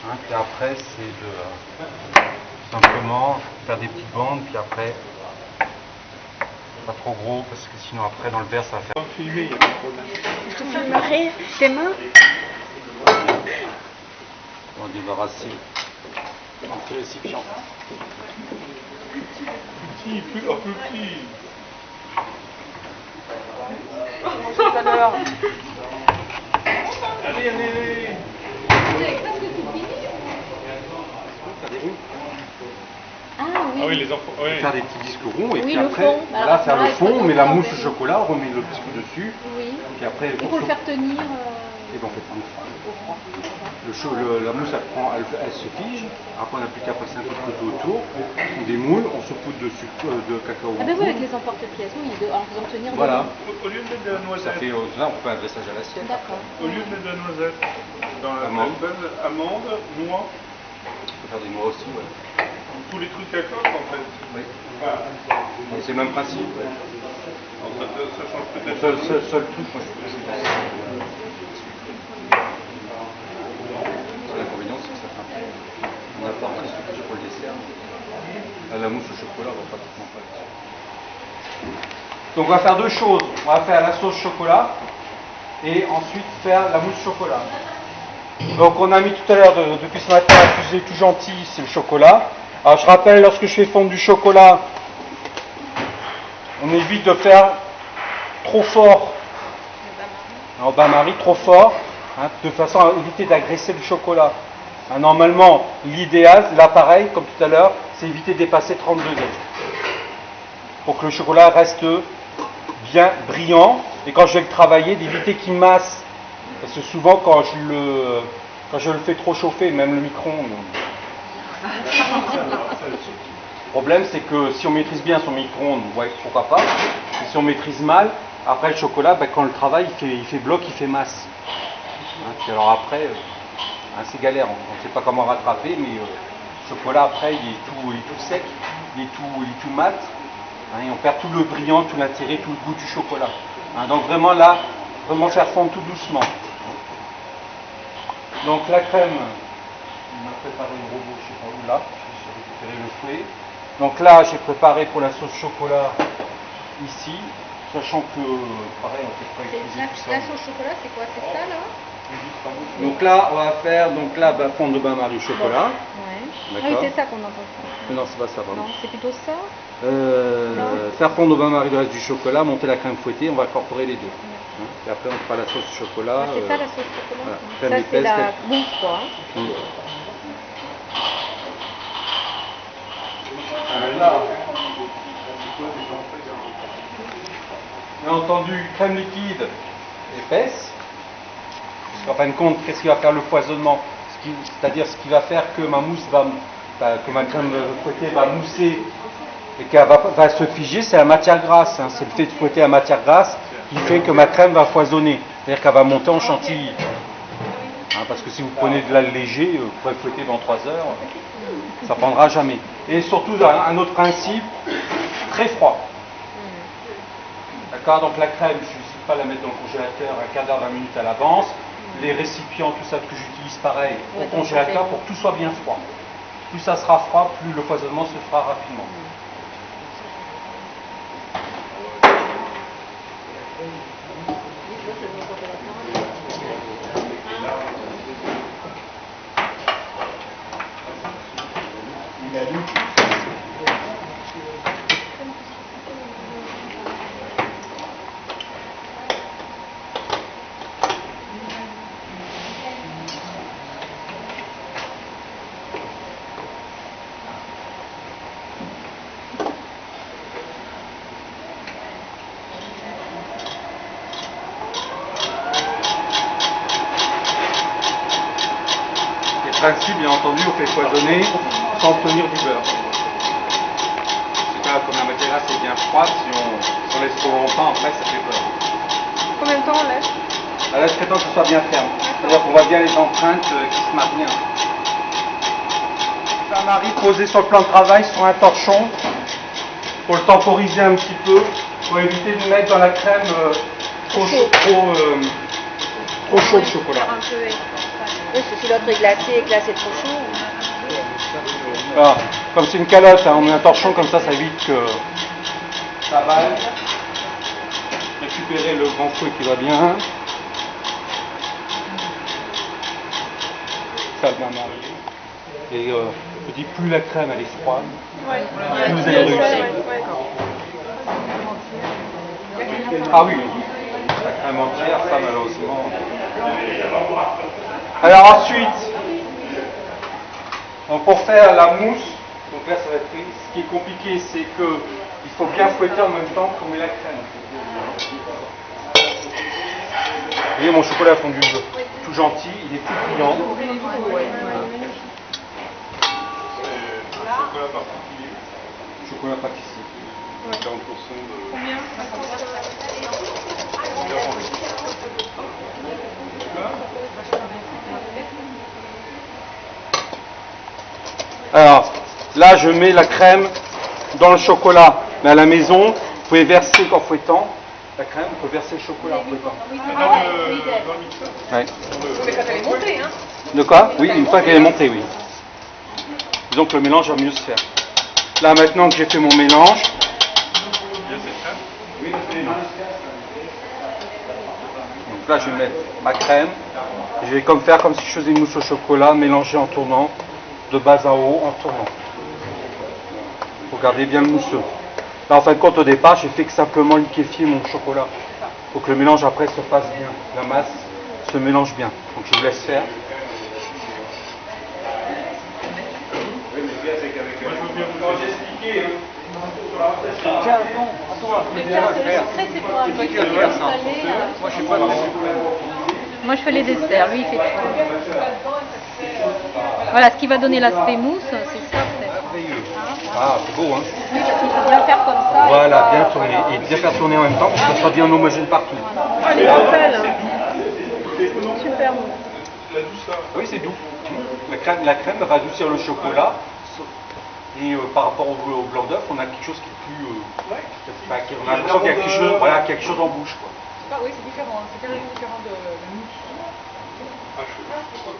Hein, puis après, c'est de simplement faire des petites bandes, puis après, pas trop gros, parce que sinon après dans le verre ça va faire. Filmer, il n'y a pas de problème. Je te filmerai tes mains. On va débarrasser dans ce récipient. Petit, plus petit. Tout à l'heure. Allez, allez. Ah oui. Ah oui, les enfants. Oui. Faire des petits disques ronds et Oui, puis le après, fond. voilà, Alors, faire le pareil, fond, on met la mousse au mais- chocolat, on remet le biscuit dessus, Oui. puis après Il faut le faire tenir et ben, on fait prendre froid. au froid. La mousse elle se fige, après on n'a plus qu'à passer un peu de couteau autour, on démoule, on se poudre de sucre de cacao. Ah ben oui, avec les emporte-pièces, oui, en faisant tenir Voilà. Au lieu de mettre de la Ça noisette, fait là on fait un dressage à l'assiette. D'accord. au lieu de mettre de la noisette, dans la Amande. bonne amande, noix, On peut faire des noix aussi, ouais. tous les trucs à coque en fait. Oui. Voilà. C'est le même principe. Ouais. Alors, ça change Le peut-être. seul truc, moi je trouve que l'inconvénient c'est que ça fait un peu. On apporte un sucre pour le dessert. Là, la mousse au chocolat, on va pratiquement pas là-dessus. Donc on va faire deux choses. On va faire la sauce chocolat et ensuite faire la mousse chocolat. Donc on a mis tout à l'heure, depuis ce matin, accusé tout gentil, c'est le chocolat. Alors je rappelle, lorsque je fais fondre du chocolat, on évite de faire trop fort en bain-marie, trop fort, hein, de façon à éviter d'agresser le chocolat. Hein, normalement, l'idéal, là pareil, comme tout à l'heure, c'est éviter de dépasser 30 degrés. Pour que le chocolat reste bien brillant, et quand je vais le travailler, d'éviter qu'il masse. Parce que souvent, quand je le fais trop chauffer, même le micro-ondes, le problème, c'est que si on maîtrise bien son micro-ondes, ouais, pourquoi pas. Et si on maîtrise mal, après le chocolat, ben, quand on le travaille, il fait bloc, il fait masse. Hein, puis alors après, hein, c'est galère, on ne sait pas comment rattraper, mais le chocolat après, il est tout sec, il est tout mat, hein, et on perd tout le brillant, tout l'intérêt, tout le goût du chocolat. Hein, donc vraiment là, vraiment faire fondre tout doucement. Donc la crème, on a préparé le robot, je ne sais pas où là, j'ai récupéré le fouet. Donc là, j'ai préparé pour la sauce chocolat ici, sachant que, pareil, on peut pas utiliser tout ça. La sauce chocolat, c'est quoi? C'est ça, là? Donc là, on va faire fond de bain-marie au chocolat. Ouais. D'accord. Oui, c'est ça qu'on entend. Non, c'est pas ça, pardon. Non, c'est plutôt ça? Faire fondre au bain-marie le reste du chocolat, monter la crème fouettée, on va incorporer les deux. Hein, et après, on fera la sauce chocolat. Ah, c'est ça, la sauce chocolat? voilà. Ça, Crème c'est épaisse, la mousse, quoi. Hein. Là. Bien entendu, crème liquide épaisse. Parce qu'en fin de compte, qu'est-ce qui va faire le foisonnement? C'est-à-dire ce qui va faire que ma mousse que ma crème fouettée va mousser et qu'elle va se figer, c'est la matière grasse. Hein. C'est le fait de fouetter la matière grasse qui fait que ma crème va foisonner. C'est-à-dire qu'elle va monter en chantilly. Hein, parce que si vous prenez de l'al léger, vous pouvez fouetter dans 3 heures, ça ne prendra jamais. Et surtout, un autre principe, très froid. D'accord? Donc la crème, je ne sais pas la mettre dans le congélateur un quart d'heure, 20 minutes à l'avance. Les récipients, tout ça que j'utilise pareil, au congélateur pour que tout soit bien froid. Plus ça sera froid, plus le foisonnement se fera rapidement. Principe, bien entendu, on fait foisonner sans obtenir du beurre. C'est pas comme la matière grasse est bien froide, si on laisse trop longtemps, après ça fait peur. Combien de temps on laisse? À laisse temps que ce soit bien ferme. C'est-à-dire qu'on voit bien les empreintes qui se marient bien. Un mari posé sur le plan de travail sur un torchon pour le temporiser un petit peu, pour éviter de mettre dans la crème trop trop chaud le chocolat. Un peu exprès. Oui, parce que si l'autre est glacé et que là c'est trop chaud. Alors, comme c'est une calotte, hein, on met un torchon comme ça évite que ça vaille. Récupérer le grand fouet qui va bien. Ça va bien marier. Et je dis plus la crème elle est froide, Ouais. plus vous allez réussir. Ah oui, la crème entière, ça malheureusement. Alors ensuite, donc pour faire la mousse, donc là ça va être, ce qui est compliqué, c'est que il faut bien fouetter en même temps qu'on met la crème. Vous voyez mon chocolat fondu tout gentil, il est tout brillant. Chocolat particulier. Chocolat pâtissier. 40% de... Combien? Alors, là je mets la crème dans le chocolat. Mais à la maison, vous pouvez verser en fouettant la crème, vous pouvez verser le chocolat en fouettant. Dans le mixeur. Ouais. Mais quand elle est montée, hein? De quoi? Oui, une fois qu'elle est montée, oui. Disons que le mélange va mieux se faire. Là maintenant que j'ai fait mon mélange, Il y a cette crème. donc là je vais mettre ma crème. Je vais faire comme si je faisais une mousse au chocolat, mélanger en tournant, de bas à haut en tournant. Pour garder bien le mousseux. Là en fin de compte au départ j'ai fait que simplement liquéfier mon chocolat. Pour que le mélange après se passe bien. La masse se mélange bien. Donc je vous laisse faire. Moi je fais les desserts, lui il fait tout. Voilà, ce qui va donner l'aspect mousse, c'est ça peut-être. Ah, c'est beau, hein? Oui, parce qu'il faut bien faire comme ça. Voilà, bien tourner. Et bien faire tourner en même temps pour que ça soit bien homogène partout. Ah, les cocktails, hein. Super bon. La douceur. Oui, c'est doux. La crème va adoucir le chocolat. Et par rapport au blanc d'œuf, on a quelque chose qui est plus. On a l'impression qu'il y a quelque chose, voilà, quelque chose en bouche, quoi. Oui, c'est différent. C'est carrément différent de la mousse. Ah, chaud.